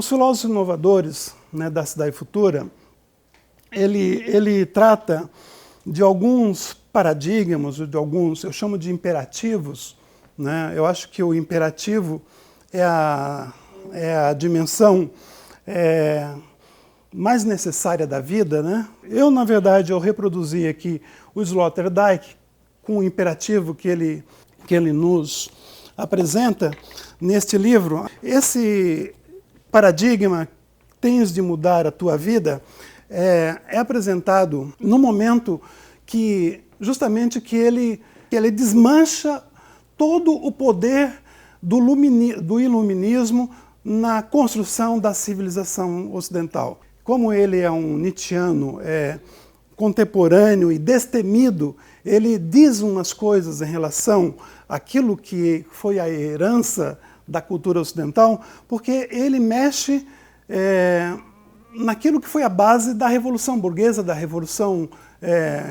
Os filósofos inovadores, né, da Cidade Futura, ele trata de alguns paradigmas, de alguns, eu chamo de imperativos, né? Eu acho que o imperativo é a dimensão mais necessária da vida, né? Na verdade, eu reproduzi aqui o Sloterdijk com o imperativo que ele nos apresenta neste livro. Esse paradigma, tens de mudar a tua vida, é apresentado no momento que, justamente, que ele desmancha todo o poder do iluminismo na construção da civilização ocidental. Como ele é um nietzschiano contemporâneo e destemido, ele diz umas coisas em relação àquilo que foi a herança da cultura ocidental, porque ele mexe naquilo que foi a base da Revolução Burguesa, da Revolução,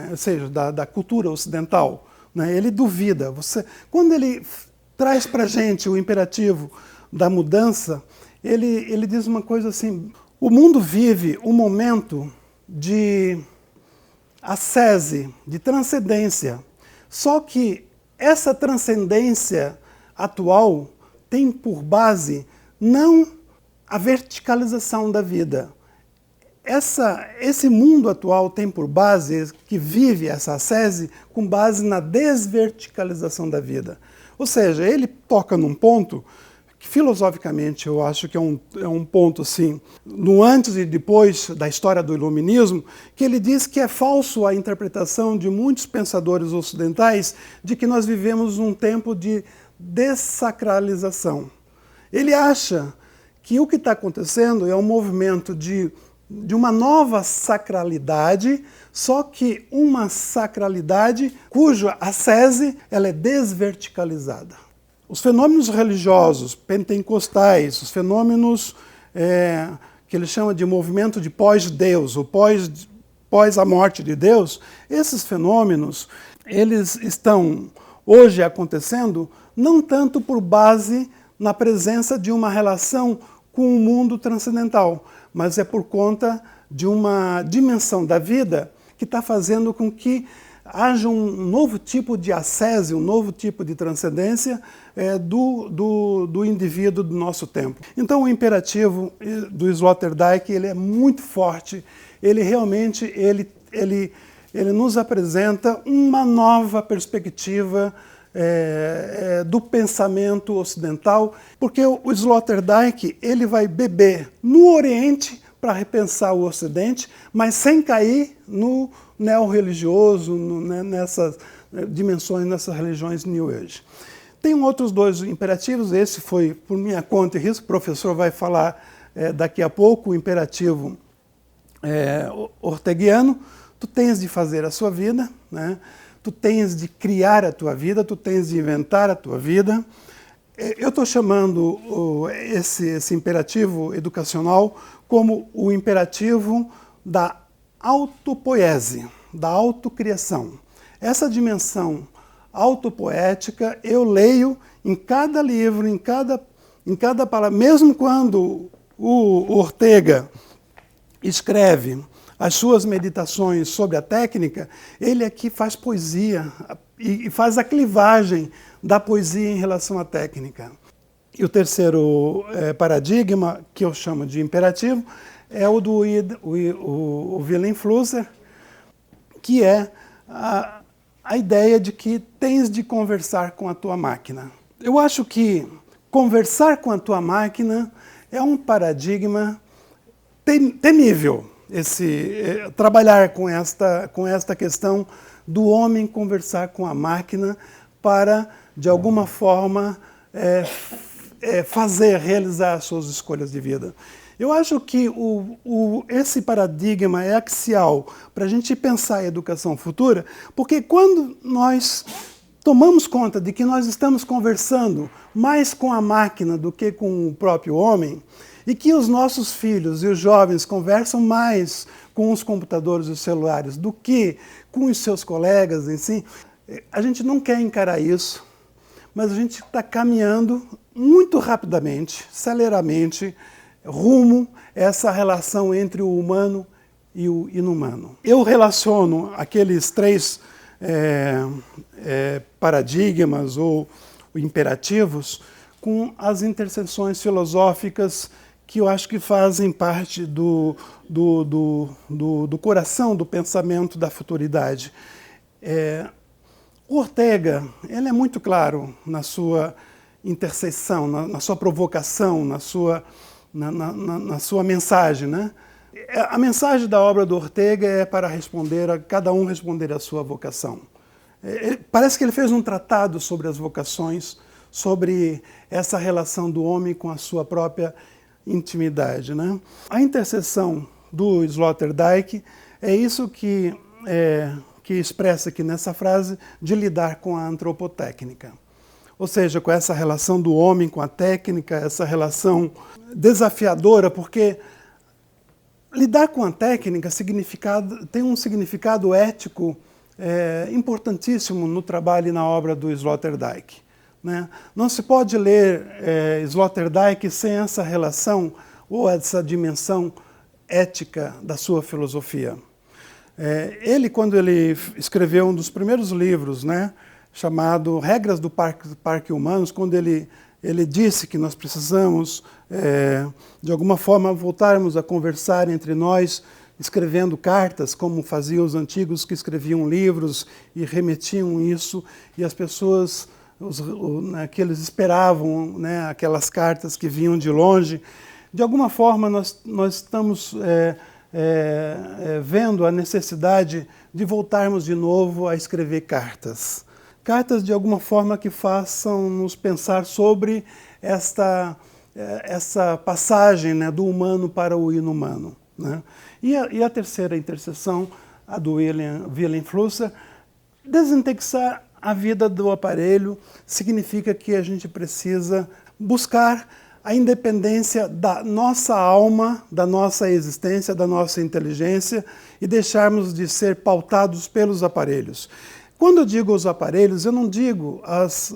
ou seja, da cultura ocidental, né? Ele duvida. Quando ele traz para a gente o imperativo da mudança, ele diz uma coisa assim: o mundo vive um momento de ascese, de transcendência. Só que essa transcendência atual tem por base não a verticalização da vida. Esse mundo atual tem por base, que vive essa ascese, com base na desverticalização da vida. Ou seja, ele toca num ponto que, filosoficamente, eu acho que é um ponto, assim, no antes e depois da história do iluminismo, que ele diz que é falso a interpretação de muitos pensadores ocidentais de que nós vivemos um tempo de dessacralização. Ele acha que o que está acontecendo é um movimento de uma nova sacralidade, só que uma sacralidade cuja ascese ela é desverticalizada. Os fenômenos religiosos, pentecostais, os fenômenos que ele chama de movimento de pós-Deus, ou pós a morte de Deus, esses fenômenos, eles estão hoje acontecendo não tanto por base na presença de uma relação com o mundo transcendental, mas é por conta de uma dimensão da vida que está fazendo com que haja um novo tipo de ascese, um novo tipo de transcendência do indivíduo do nosso tempo. Então o imperativo do Sloterdijk ele é muito forte, ele realmente ele nos apresenta uma nova perspectiva do pensamento ocidental, porque o Sloterdijk ele vai beber no Oriente para repensar o Ocidente, mas sem cair no neo-religioso, nessas dimensões, nessas religiões New Age. Tem outros dois imperativos, esse foi por minha conta e risco, o professor vai falar daqui a pouco, o imperativo orteguiano: tu tens de fazer a sua vida, né? Tu tens de criar a tua vida, tu tens de inventar a tua vida. Eu estou chamando esse imperativo educacional como o imperativo da autopoiese, da autocriação. Essa dimensão autopoética eu leio em cada livro, em cada palavra. Mesmo quando o Ortega escreve as suas meditações sobre a técnica, ele aqui faz poesia e faz a clivagem da poesia em relação à técnica. E o terceiro paradigma, que eu chamo de imperativo, é o do Wilhelm Flusser, que é a ideia de que tens de conversar com a tua máquina. Eu acho que conversar com a tua máquina é um paradigma temível. Trabalhar com esta questão do homem conversar com a máquina para, de alguma forma, realizar as suas escolhas de vida. Eu acho que esse paradigma é axial para a gente pensar a educação futura, porque quando nós tomamos conta de que nós estamos conversando mais com a máquina do que com o próprio homem, e que os nossos filhos e os jovens conversam mais com os computadores e os celulares do que com os seus colegas em si, a gente não quer encarar isso, mas a gente está caminhando muito rapidamente, celeramente, rumo a essa relação entre o humano e o inumano. Eu relaciono aqueles três paradigmas ou imperativos com as interseções filosóficas que eu acho que fazem parte do coração do pensamento da futuridade. O Ortega, ele é muito claro na sua interseção, na sua provocação, na sua mensagem, né? A mensagem da obra do Ortega é para cada um responder à sua vocação. Parece que ele fez um tratado sobre as vocações, sobre essa relação do homem com a sua própria intimidade, né? A interseção do Sloterdijk é isso que expressa aqui nessa frase de lidar com a antropotécnica. Ou seja, com essa relação do homem com a técnica, essa relação desafiadora, porque lidar com a técnica tem um significado ético importantíssimo no trabalho e na obra do Sloterdijk, né? Não se pode ler Sloterdijk sem essa relação ou essa dimensão ética da sua filosofia. Ele, quando ele escreveu um dos primeiros livros, né, chamado Regras do Parque Humanos, quando ele disse que nós precisamos, de alguma forma, voltarmos a conversar entre nós, escrevendo cartas, como faziam os antigos que escreviam livros e remetiam isso, e as pessoas, que eles esperavam, né, aquelas cartas que vinham de longe. De alguma forma, nós estamos vendo a necessidade de voltarmos de novo a escrever cartas. Cartas, de alguma forma, que façam-nos pensar sobre essa passagem, né, do humano para o inumano, né? E a terceira interseção, a do Wilhelm Flusser, desindexar a vida do aparelho significa que a gente precisa buscar a independência da nossa alma, da nossa existência, da nossa inteligência e deixarmos de ser pautados pelos aparelhos. Quando eu digo os aparelhos, eu não digo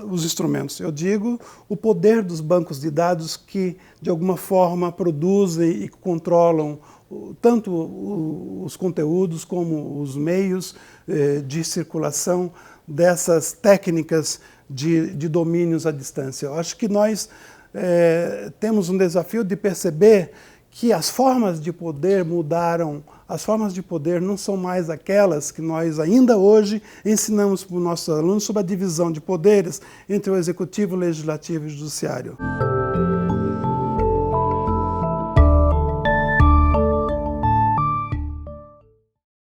os instrumentos, eu digo o poder dos bancos de dados que, de alguma forma, produzem e controlam tanto os conteúdos como os meios de circulação dessas técnicas de domínios à distância. Eu acho que nós temos um desafio de perceber que as formas de poder mudaram. As formas de poder não são mais aquelas que nós ainda hoje ensinamos para os nossos alunos sobre a divisão de poderes entre o executivo, o legislativo e o judiciário.